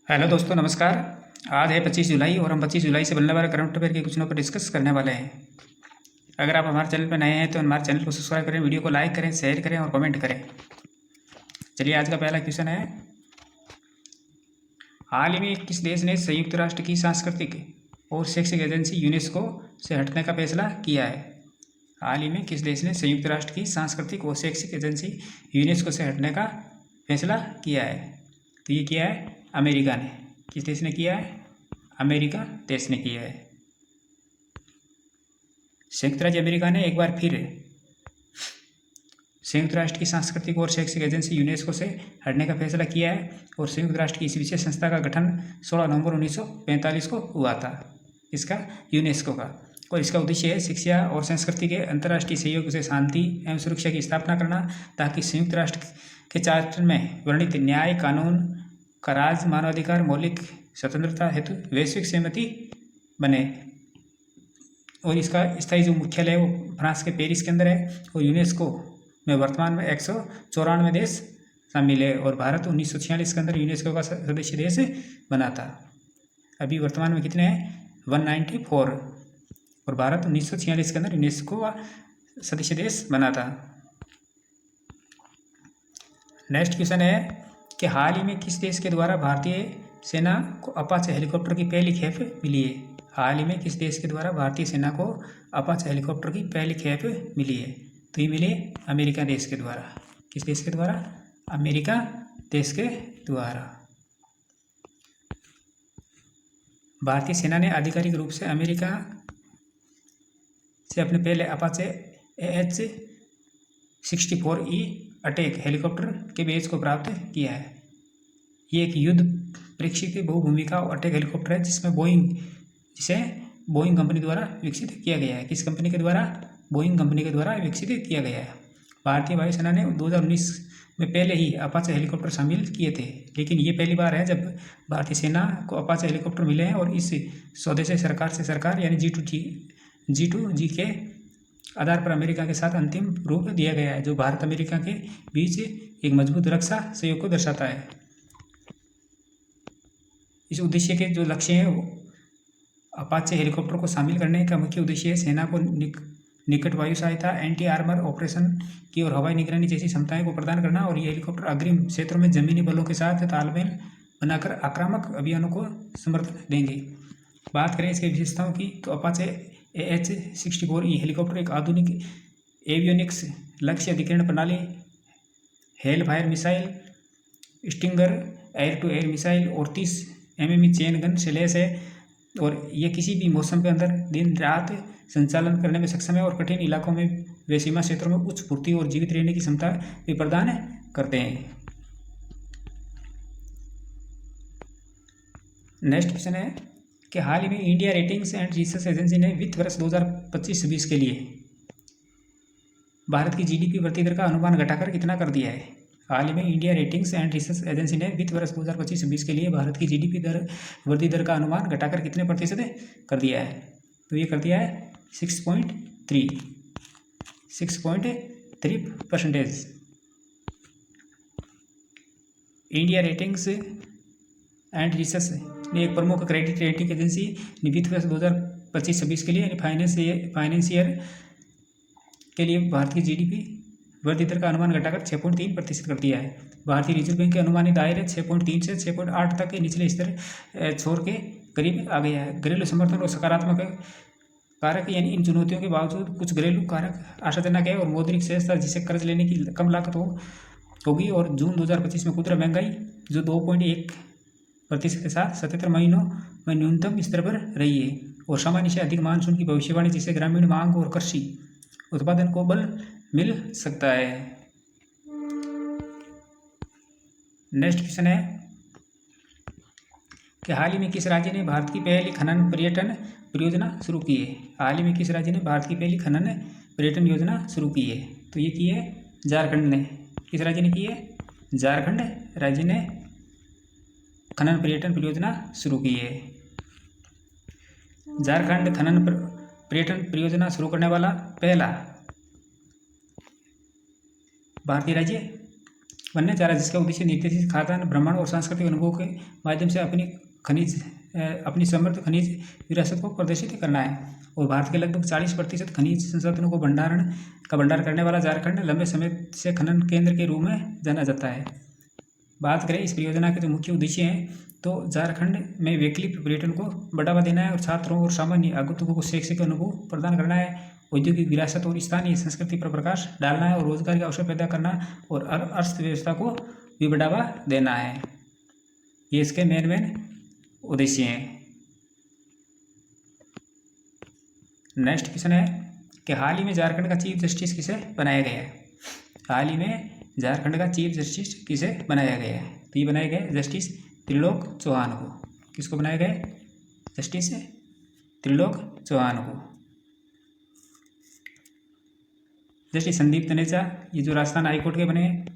Hello दोस्तों, नमस्कार। आज है 25 जुलाई और हम 25 जुलाई से बनने वाले करंट अफेयर के क्वेश्चनों पर डिस्कस करने वाले हैं। अगर आप हमारे चैनल पर नए हैं तो हमारे चैनल को सब्सक्राइब करें, वीडियो को लाइक करें, शेयर करें और कमेंट करें। चलिए, आज का पहला क्वेश्चन है, हाल ही में किस देश ने संयुक्त राष्ट्र की सांस्कृतिक और शैक्षिक एजेंसी यूनेस्को से हटने का फैसला किया है? हाल ही में किस देश ने संयुक्त राष्ट्र की सांस्कृतिक और शैक्षिक एजेंसी यूनेस्को से हटने का फैसला किया है? तो ये किया है अमेरिका ने। किस देश ने किया है? अमेरिका देश ने किया है। संयुक्त राज्य अमेरिका ने एक बार फिर संयुक्त राष्ट्र की सांस्कृतिक और शैक्षिक एजेंसी यूनेस्को से हटने का फैसला किया है और संयुक्त राष्ट्र की इस विशेष संस्था का गठन 16 नवंबर 1945 को हुआ था, इसका यूनेस्को का। और इसका उद्देश्य है शिक्षा और संस्कृति के अंतर्राष्ट्रीय सहयोग से शांति एवं सुरक्षा की स्थापना करना, ताकि संयुक्त राष्ट्र के चार्टर में वर्णित न्याय, कानून का राज, मानवाधिकार, मौलिक स्वतंत्रता हेतु वैश्विक सहमति बने। और इसका स्थायी जो मुख्यालय है वो फ्रांस के पेरिस के अंदर है। और यूनेस्को में वर्तमान में 194 देश शामिल है और भारत 1946 के अंदर यूनेस्को का सदस्य देश बना था। अभी वर्तमान में कितने हैं? 194। और भारत 1946 के अंदर यूनेस्को का सदस्य देश बना था। नेक्स्ट क्वेश्चन है कि हाल ही में किस देश के द्वारा भारतीय सेना को अपाचे हेलीकॉप्टर की पहली खेप मिली है? हाल ही में किस देश के द्वारा भारतीय सेना को अपाचे हेलीकॉप्टर की पहली खेप मिली है? तो ये मिली अमेरिका देश के द्वारा। किस देश के द्वारा? अमेरिका देश के द्वारा। भारतीय सेना ने आधिकारिक रूप से अमेरिका से अपने पहले अपाचे AH-64E अटैक हेलीकॉप्टर के बैच को प्राप्त किया है। ये एक युद्ध परीक्षित बहुभूमिका अटैक हेलीकॉप्टर है जिसे बोइंग कंपनी द्वारा विकसित किया गया है। किस कंपनी के द्वारा? बोइंग कंपनी के द्वारा विकसित किया गया है। भारतीय वायुसेना ने 2019 में पहले ही अपाचे हेलीकॉप्टर शामिल किए थे, लेकिन ये पहली बार है जब भारतीय सेना को अपाचे हेलीकॉप्टर मिले हैं। और इस सौदे से सरकार यानी G2G के आधार पर अमेरिका के साथ अंतिम रूप दिया गया है, जो भारत अमेरिका के बीच एक मजबूत रक्षा सहयोग को दर्शाता है। इस उद्देश्य के जो लक्ष्य हैं वो अपाचे हेलीकॉप्टर को शामिल करने का मुख्य उद्देश्य है सेना को निकट वायु सहायता, एंटी आर्मर ऑपरेशन की और हवाई निगरानी जैसी क्षमताएं को प्रदान करना। और ये हेलीकॉप्टर अग्रिम क्षेत्रों में जमीनी बलों के साथ तालमेल बनाकर आक्रामक अभियानों को समर्थन देंगे। बात करें इसके विशेषताओं की तो अपाचे AH-64E हेलीकॉप्टर एक आधुनिक एवियोनिक्स लक्ष्य अधिकरण प्रणाली, Hellfire missile, Stinger air to air missile और 30 mm चेन गन से लैस है। और ये किसी भी मौसम के अंदर दिन रात संचालन करने में सक्षम है और कठिन इलाकों में व सीमा क्षेत्रों में उच्च फुर्ती और जीवित रहने की क्षमता भी प्रदान करते हैं। नेक्स्ट क्वेश्चन है कि हाल ही में India ratings and research agency ने वित्त वर्ष 2025-26 के लिए भारत की GDP वृद्धि दर का अनुमान घटाकर कितना कर दिया है? हाल ही में India ratings and research agency ने वित्त वर्ष 2025-26 के लिए भारत की GDP वृद्धि दर का अनुमान घटाकर कितने प्रतिशत कर दिया है? तो ये कर दिया है 6.3%। इंडिया रेटिंग्स एंड रिसर्च ने एक प्रमुख क्रेडिट रेटिंग एजेंसी ने वित्त वर्ष 2025-26 के लिए यानी फाइनेंशियर के लिए भारत की GDP वृद्धि दर का अनुमान घटाकर 6.3% कर दिया है। भारतीय रिजर्व बैंक के अनुमानित दायरे 6.3 से 6.8 तक के निचले स्तर छोर के करीब आ गया है। घरेलू समर्थन और सकारात्मक कारक यानी इन चुनौतियों के बावजूद कुछ घरेलू कारक आशाजनक है। और मौद्रिक सहजता जिसे कर्ज लेने की कम लागत होगी। और जून 2025 में खुदरा महंगाई जो 2.1% के साथ 77 महीनों में न्यूनतम स्तर पर रही है। और सामान्य से अधिक मानसून की भविष्यवाणी जिससे ग्रामीण मांग और कृषि उत्पादन को बल मिल सकता है। नेक्स्ट क्वेश्चन है कि हाल ही में किस राज्य ने भारत की पहली खनन पर्यटन परियोजना शुरू की है? हाल ही में किस राज्य ने भारत की पहली खनन पर्यटन योजना शुरू की है? तो ये की है झारखंड ने। किस राज्य ने की है? झारखंड राज्य ने खनन पर्यटन परियोजना शुरू की है। झारखंड खनन पर्यटन परियोजना शुरू करने वाला पहला भारतीय राज्य बनने जा रहा है, जिसका उद्देश्य निर्देशित खाद्यान्न, भ्रमण और सांस्कृतिक अनुभव के माध्यम से अपनी समृद्ध खनिज विरासत को प्रदर्शित करना है। और भारत के लगभग 40% खनिज संसाधनों को भंडार करने वाला झारखंड लंबे समय से खनन केंद्र के रूप में जाना जाता है। बात करें इस परियोजना के जो मुख्य उद्देश्य हैं, तो झारखंड में वैकल्पिक पर्यटन को बढ़ावा देना है और छात्रों और सामान्य आगंतुकों को शैक्षिक अनुभव प्रदान करना है, औद्योगिक विरासत और स्थानीय संस्कृति पर प्रकाश डालना है और रोजगार के अवसर पैदा करना और अर्थव्यवस्था को भी बढ़ावा देना है। ये इसके मेन उद्देश्य हैं। नेक्स्ट क्वेश्चन है कि हाल ही में झारखंड का चीफ जस्टिस किसे बनाया गया है? हाल ही में झारखंड का चीफ जस्टिस किसे बनाया गया है? तो ये बनाया गया जस्टिस त्रिलोक चौहान को। किसको बनाया गया? जस्टिस त्रिलोक चौहान को। जस्टिस संदीप तनेजा, ये जो राजस्थान हाईकोर्ट के बने हैं।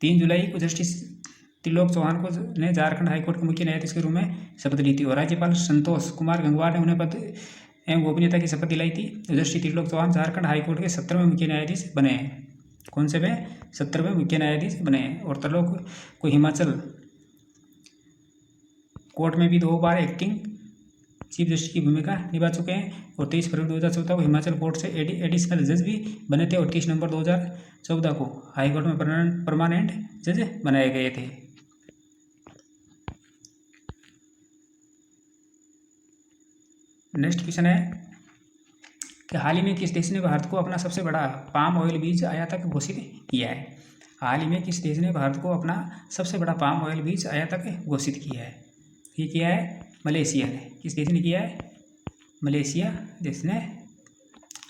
3 जुलाई को जस्टिस त्रिलोक चौहान को ने झारखंड हाईकोर्ट के मुख्य न्यायाधीश के रूप में शपथ ली थी और राज्यपाल संतोष कुमार गंगवार ने उन्हें पद एवं गोपनीयता की शपथ दिलाई थी। जस्टिस त्रिलोक चौहान झारखंड हाईकोर्ट के 17वें मुख्य न्यायाधीश बने हैं। कौन से में? 17वें मुख्य न्यायाधीश बने हैं। और त्रिलोक को हिमाचल कोर्ट में भी 2 बार एक्टिंग चीफ जस्टिस की भूमिका निभा चुके हैं और 23 फरवरी 2014 को हिमाचल कोर्ट से एडिशनल जज भी बने थे और 30 नवंबर 2014 को हाईकोर्ट में परमानेंट जज बनाए गए थे। नेक्स्ट क्वेश्चन है कि हाल ही में किस देश ने भारत को अपना सबसे बड़ा पाम ऑयल बीज आयातक घोषित किया है? हाल ही में किस देश ने भारत को अपना सबसे बड़ा पाम ऑयल बीज आयातक घोषित किया है? ये किया है मलेशिया ने। किस देश ने किया है? मलेशिया देश ने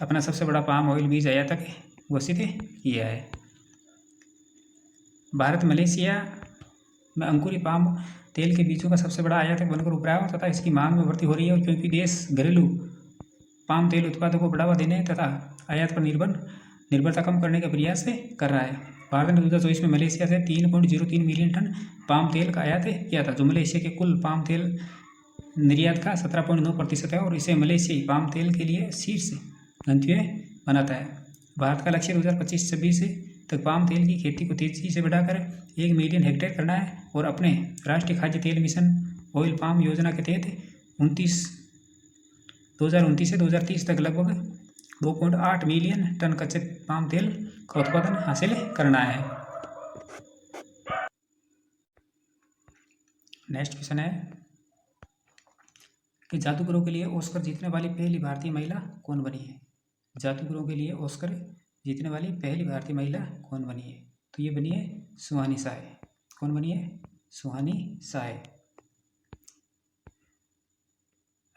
अपना सबसे बड़ा पाम ऑयल बीज आयातक घोषित किया है। भारत मलेशिया में अंकुरित पाम तेल के बीजों का सबसे बड़ा आयातक बनकर उभरा है तथा इसकी मांग में वृद्धि हो रही है, और क्योंकि देश घरेलू पाम तेल उत्पादों को बढ़ावा देने तथा आयात पर निर्भरता कम करने का प्रयास कर रहा है। भारत ने 2024 में मलेशिया से 3.03 मिलियन टन पाम तेल का आयात किया था, जो मलेशिया के कुल पाम तेल निर्यात का 17.9% है और इसे मलेशियाई पाम तेल के लिए शीर्ष गंतव्य बनाता है। भारत का लक्ष्य 2025-26 तक पाम तेल की खेती को तेजी से बढ़ाकर 1 मिलियन हेक्टेयर करना है और अपने राष्ट्रीय खाद्य तेल मिशन ऑयल पाम योजना के तहत 2029 से 2030 तक लगभग 2.8 मिलियन टन कच्चे पाम तेल का उत्पादन हासिल करना है। नेक्स्ट क्वेश्चन है कि जादूगरों के लिए ऑस्कर जीतने वाली पहली भारतीय महिला कौन बनी है? जादूगरों के लिए ऑस्कर जीतने वाली पहली भारतीय महिला कौन बनी है? तो ये बनी है सुहानी साय। कौन बनी है? सुहानी साय।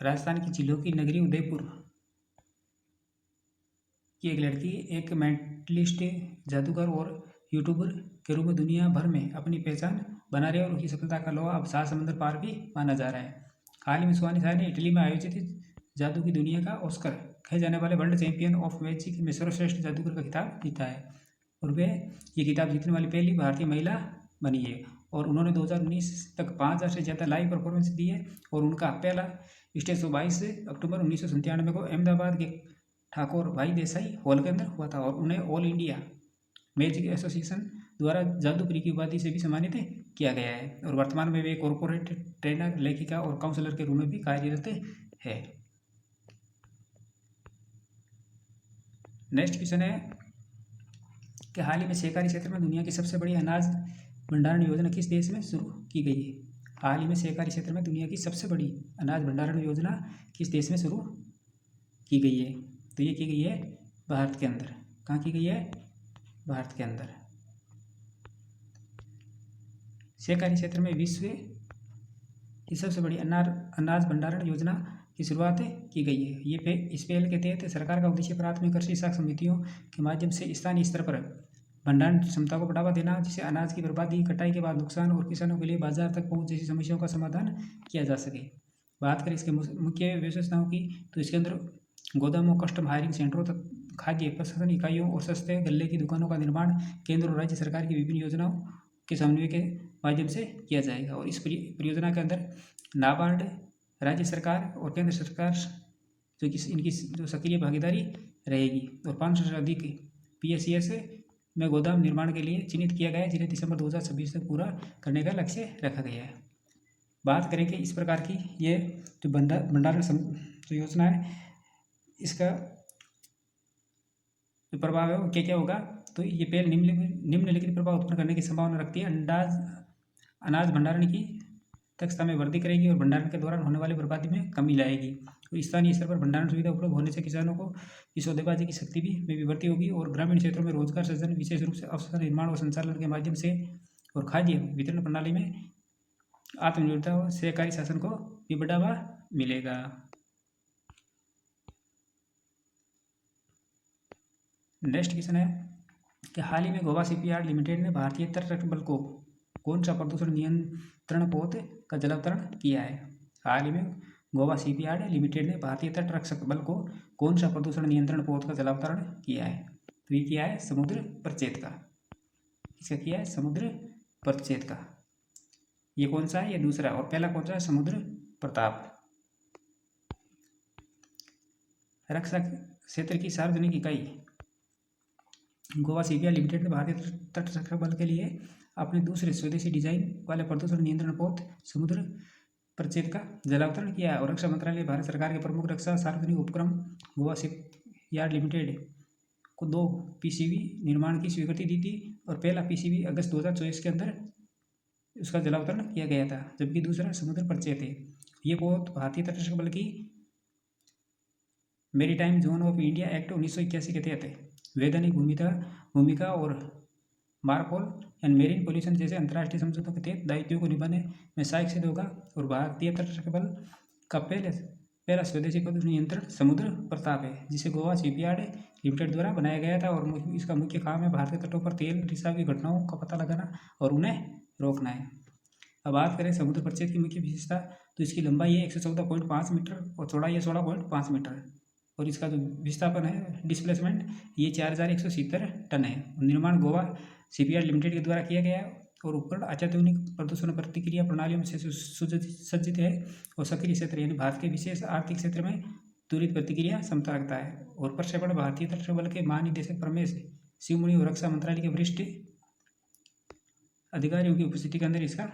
राजस्थान की झीलों की नगरी उदयपुर की एक लड़की एक मेंटलिस्ट, जादूगर और यूट्यूबर के रूप में दुनिया भर में अपनी पहचान बना रही है और उनकी सफलता का लोहा अब 7 समुद्र पार भी माना जा रहा है। हाल ही में सुहानी साय ने इटली में आयोजित जादू की दुनिया का ऑस्कर कहे जाने वाले वर्ल्ड चैंपियन ऑफ मैजिक में सर्वश्रेष्ठ जादूगर का खिताब जीता है और वे ये खिताब जीतने वाली पहली भारतीय महिला बनी है। और उन्होंने 2019 तक 5000 से ज़्यादा लाइव परफॉर्मेंस दी है और उनका पहला स्टेज शो 22 अक्टूबर 1997 को अहमदाबाद के ठाकुर भाई देसाई हॉल के अंदर हुआ था और उन्हें ऑल इंडिया मैजिक एसोसिएशन द्वारा जादूगरी की उपाधि से भी सम्मानित किया गया है और वर्तमान में वे कॉर्पोरेट ट्रेनर, लेखिका और काउंसलर के रूप में भी कार्यरत है। नेक्स्ट क्वेश्चन है कि हाल ही में सहकारी क्षेत्र में दुनिया की सबसे बड़ी अनाज भंडारण योजना किस देश में शुरू की गई है? हाल ही में सहकारी क्षेत्र में दुनिया की सबसे बड़ी अनाज भंडारण योजना किस देश में शुरू की गई है? तो ये की गई है भारत के अंदर। कहाँ की गई है? भारत के अंदर। सहकारी क्षेत्र में विश्व की सबसे बड़ी अनाज भंडारण योजना की शुरुआत की गई है। इस पहल के तहत सरकार का उद्देश्य प्राथमिक कृषि साख समितियों के माध्यम से स्थानीय स्तर पर भंडारण क्षमता को बढ़ावा देना, जिससे अनाज की बर्बादी, कटाई के बाद नुकसान और किसानों के लिए बाजार तक पहुंच जैसी समस्याओं का समाधान किया जा सके। बात करें इसके मुख्य विशेषताओं की, तो इसके अंदर गोदामों, कस्टम हायरिंग सेंटरों तक खाद्य प्रशासन इकाइयों और सस्ते गल्ले की दुकानों का निर्माण केंद्र और राज्य सरकार की विभिन्न योजनाओं के समन्वय के माध्यम से किया जाएगा। और इस परियोजना के अंदर नाबार्ड, राज्य सरकार और केंद्र सरकार जो कि इनकी जो सक्रिय भागीदारी रहेगी। और 500 से अधिक PSCS में गोदाम निर्माण के लिए चिन्हित किया गया है, जिन्हें दिसंबर 2026 तक पूरा करने का लक्ष्य रखा गया है। बात करें कि इस प्रकार की ये जो भंडारण जो योजना है, इसका जो प्रभाव है वो क्या क्या होगा, तो ये पहले निम्नलिखित प्रभाव उत्पन्न करने की संभावना रखती है। अनाज भंडारण की दक्षता में वृद्धि करेगी और भंडारण के दौरान होने वाली बर्बादी में कमी लाएगी। और स्थानीय स्तर पर भंडारण सुविधा उपलब्ध होने से किसानों को की सौदेबाजी की शक्ति में भी वृद्धि होगी और ग्रामीण क्षेत्रों में रोजगार सृजन, विशेष रूप से अवसर निर्माण और संचालन के माध्यम से, और खाद्य वितरण प्रणाली में आत्मनिर्भरता और सहकारी शासन को भी बढ़ावा मिलेगा। नेक्स्ट क्वेश्चन है कि हाल ही में गोवा शिपयार्ड लिमिटेड ने भारतीय तट बल को कौन सा प्रदूषण नियंत्रण पोत का जलावतरण किया है। हाल ही में गोवा शिपयार्ड लिमिटेड ने भारतीय तट रक्षक बल को कौन सा प्रदूषण नियंत्रण पोत का जलावतरण किया है, तो ये किया है समुद्र परिच्छेद का। इसका किया है समुद्र परिच्छेद का। ये कौन सा है, ये दूसरा। और पहला कौन सा है, समुद्र प्रताप। रक्षा क्षेत्र की सार्वजनिक इकाई गोवा शिपयार्ड लिमिटेड ने भारतीय तट रक्षक बल के लिए अपने दूसरे स्वदेशी डिजाइन वाले प्रदूषण नियंत्रण पोत समुद्र परिच्छेद का जलावतरण किया है। और रक्षा मंत्रालय भारत सरकार के प्रमुख रक्षा सार्वजनिक उपक्रम गोवा शिपयार्ड लिमिटेड को 2 PCV निर्माण की स्वीकृति दी थी और पहला PCV अगस्त 2024 के अंदर उसका जलावतरण किया गया था, जबकि दूसरा समुद्र परिच्छेद है। ये पोत भारतीय तट रक्षक बल की maritime zone of India act 1981 के तहत वैधानिक भूमिका और मार्पोल एंड मेरीन पॉल्यूशन जैसे अंतर्राष्ट्रीय समझौतों के तहत दायित्वों को निभाने में सहायक सिद्ध होगा। और भारतीय तट रक्षक बल का पहला स्वदेशी प्रदूषण नियंत्रण समुद्र प्रताप है, जिसे गोवा शिपयार्ड लिमिटेड द्वारा बनाया गया था। और इसका मुख्य काम है भारतीय तटों पर तेल रिसाव की घटनाओं का पता लगाना और उन्हें रोकना है। अब बात करें समुद्र परिच्छेद की मुख्य विशेषता, तो इसकी लंबाई है 114.5 मीटर और चौड़ाई है 16.5 मीटर। और इसका जो विस्थापन है, डिस्प्लेसमेंट, ये 4170 टन है। निर्माण गोवा शिपयार्ड लिमिटेड के द्वारा किया गया है और उपकरण अत्याधुनिक प्रदूषण प्रतिक्रिया प्रणालियों में से सुसज्जित है और सक्रिय क्षेत्र यानी भारत के विशेष आर्थिक क्षेत्र में त्वरित प्रतिक्रिया क्षमता रखता है। और प्रक्षेपण भारतीय तट बल के महानिदेशक परमेश शिवमुनि और रक्षा मंत्रालय के वरिष्ठ अधिकारियों की उपस्थिति के अंदर इसका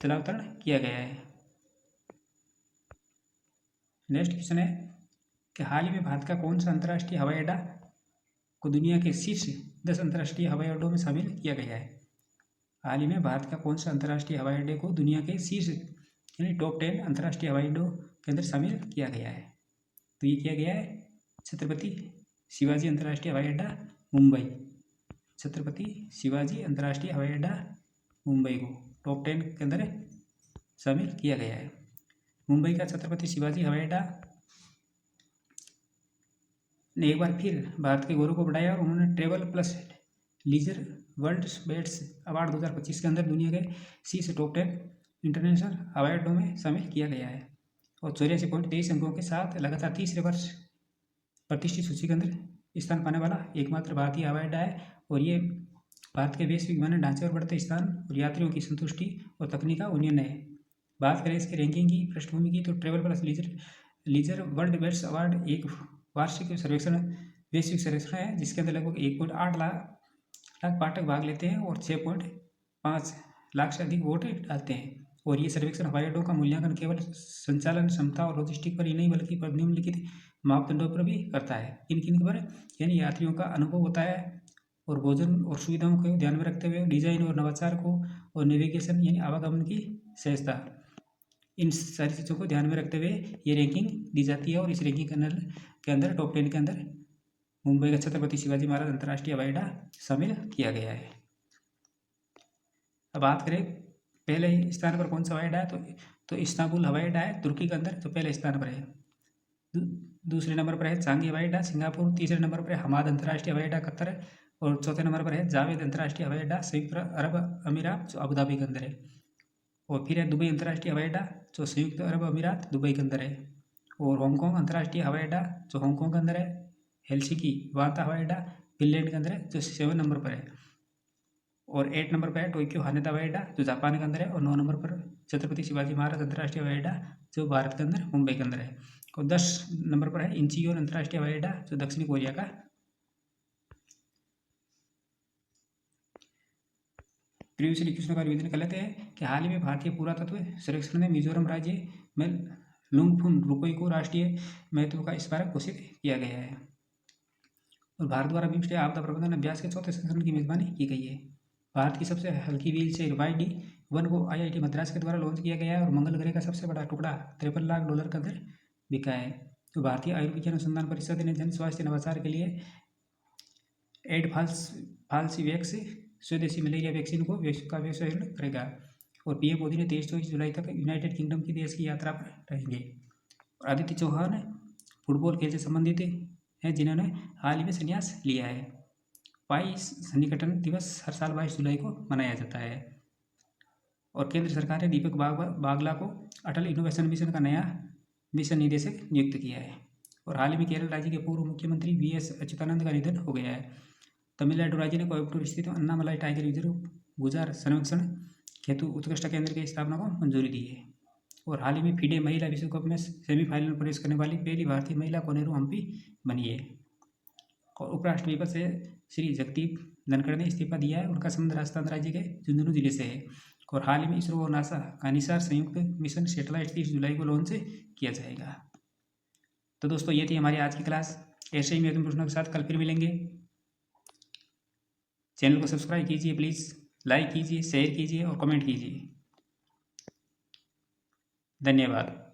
जलावतरण किया गया है। नेक्स्ट क्वेश्चन है कि हाल ही में भारत का कौन सा अंतर्राष्ट्रीय हवाई अड्डा को दुनिया के शीर्ष 10 अंतर्राष्ट्रीय हवाई अड्डों में शामिल किया गया है। हाल ही में भारत का कौन सा अंतर्राष्ट्रीय हवाई अड्डे को दुनिया के शीर्ष यानी टॉप 10 अंतर्राष्ट्रीय हवाई अड्डों के अंदर शामिल किया गया है, तो ये किया गया है छत्रपति शिवाजी अंतर्राष्ट्रीय हवाई अड्डा मुंबई। छत्रपति शिवाजी अंतर्राष्ट्रीय हवाई अड्डा मुंबई को टॉप 10 के अंदर शामिल किया गया है। मुंबई का छत्रपति शिवाजी हवाई अड्डा ने एक बार फिर भारत के गौरव को बढ़ाया और उन्होंने Travel plus Leisure World Best Award 2025 के अंदर दुनिया के शीर्ष टॉप 10 इंटरनेशनल हवाई अड्डों में शामिल किया गया है। और 84.23 अंकों के साथ लगातार तीसरे वर्ष प्रतिष्ठित सूची के अंदर स्थान पाने वाला एकमात्र भारतीय हवाई अड्डा है। और ये भारत के वैश्विक विमानन ढांचे और बढ़ते स्थान और यात्रियों की संतुष्टि और तकनीक का उन्नयन है। बात करें इसकी रैंकिंग की, पृष्ठभूमि की, तो Travel plus Leisure World Best Award एक वार्षिक सर्वेक्षण वैश्विक सर्वेक्षण है, जिसके अंदर लगभग 1.8 लाख पाठक भाग लेते हैं और 6.5 लाख से अधिक वोट डालते हैं। और ये सर्वेक्षण हवाई अड्डों का मूल्यांकन केवल संचालन क्षमता और लॉजिस्टिक पर ही नहीं बल्कि निम्नलिखित मापदंडों पर भी करता है। किन किन पर, यानी यात्रियों का अनुभव होता है और भोजन और सुविधाओं को ध्यान में रखते हुए डिजाइन और नवाचार को और नेविगेशन यानी आवागमन की सहजता, इन सारी चीज़ों को ध्यान में रखते हुए ये रैंकिंग दी जाती है। और इस रैंकिंग के अंदर टॉप 10 के अंदर मुंबई का छत्रपति शिवाजी महाराज अंतर्राष्ट्रीय हवाई अड्डा शामिल किया गया है। अब बात करें पहले स्थान पर कौन सा हवाई अड्डा है, तो इस्तांबुल हवाई अड्डा है तुर्की के अंदर, जो पहले स्थान पर है। दूसरे नंबर पर है चांगी हवाई अड्डा सिंगापुर। तीसरे नंबर पर है हमाद अंतर्राष्ट्रीय हवाई अड्डा कतर है। और चौथे नंबर पर है जावेद अंतर्राष्ट्रीय हवाई अड्डा संयुक्त अरब अमीरात, जो अबू धाबी के अंदर है। और फिर है दुबई अंतर्राष्ट्रीय हवाई अड्डा, जो संयुक्त अरब अमीरात दुबई के अंदर है। और हांगकांग अंतर्राष्ट्रीय हवाई अड्डा, जो हांगकांग के अंदर है। हेलसिंकी वांता हवाई अड्डा फिनलैंड के अंदर है, जो 7 नंबर पर है। और 8 नंबर पर है टोक्यो हानेदा हवाई अड्डा, जो जापान के अंदर है। और 9 नंबर पर छत्रपति शिवाजी महाराज अंतर्राष्ट्रीय हवाई अड्डा जो भारत के अंदर मुंबई के अंदर है। और 10 नंबर पर है इंचियोन अंतर्राष्ट्रीय हवाई अड्डा जो दक्षिणी कोरिया का। प्रीवियसली क्वेश्चन का रिवीजन कर लेते हैं कि हाल ही में भारतीय पुरातत्व सर्वेक्षण ने मिजोरम राज्य में लुंगफुन रुकोई को राष्ट्रीय महत्व का स्मारक घोषित किया गया है। और भारत द्वारा बिम्स्टेक आपदा प्रबंधन अभ्यास के चौथे संस्करण की मेजबानी की गई है। भारत की सबसे हल्की व्हील चेयर YD-1 को IIT मद्रास के द्वारा लॉन्च किया गया है और मंगल ग्रह का सबसे बड़ा टुकड़ा $53 लाख के अंदर बिका है। तो भारतीय आयुर्विज्ञान अनुसंधान परिषद ने जन स्वास्थ्य नवाचार के लिए एडफाल्सीवैक्स स्वदेशी मलेरिया वैक्सीन को व्यवसायीकरण करेगा। और PM मोदी ने 23-24 जुलाई तक यूनाइटेड किंगडम की देश की यात्रा पर रहेंगे। और आदित्य चौहान फुटबॉल खेल से संबंधित हैं जिन्होंने हाल ही में संन्यास लिया है। पाई सन्निकटन दिवस हर साल 22 जुलाई को मनाया जाता है। और केंद्र सरकार ने दीपक बागला को अटल इनोवेशन मिशन का नया मिशन निदेशक नियुक्त किया है। और हाल ही में केरल राज्य के पूर्व मुख्यमंत्री VS अच्युतानंद का निधन हो गया है। तमिलनाडु राज्य ने कोयम्बटूर स्थित अन्नामलाई टाइगर रिजर्व गुजार सर्वेक्षण हेतु उत्कृष्ट केंद्र की स्थापना को मंजूरी दी है। और हाल ही में FIDE महिला विश्व कप में सेमीफाइनल में प्रवेश करने वाली पहली भारतीय महिला कोनेरू हम्पी बनी है। और उपराष्ट्रपति पद से श्री जगदीप धनखड़ ने इस्तीफा दिया है। उनका संबंध राजस्थान राज्य के झुंझुनू जिले से है। और हाल ही में इसरो और नासा का निसार संयुक्त मिशन सैटेलाइट 30 जुलाई को लॉन्च किया जाएगा। तो दोस्तों ये थी हमारी आज की क्लास। ऐसे ही महत्वपूर्ण प्रश्नों के साथ कल फिर मिलेंगे। चैनल को सब्सक्राइब कीजिए प्लीज़, लाइक कीजिए, शेयर कीजिए और कमेंट कीजिए। धन्यवाद।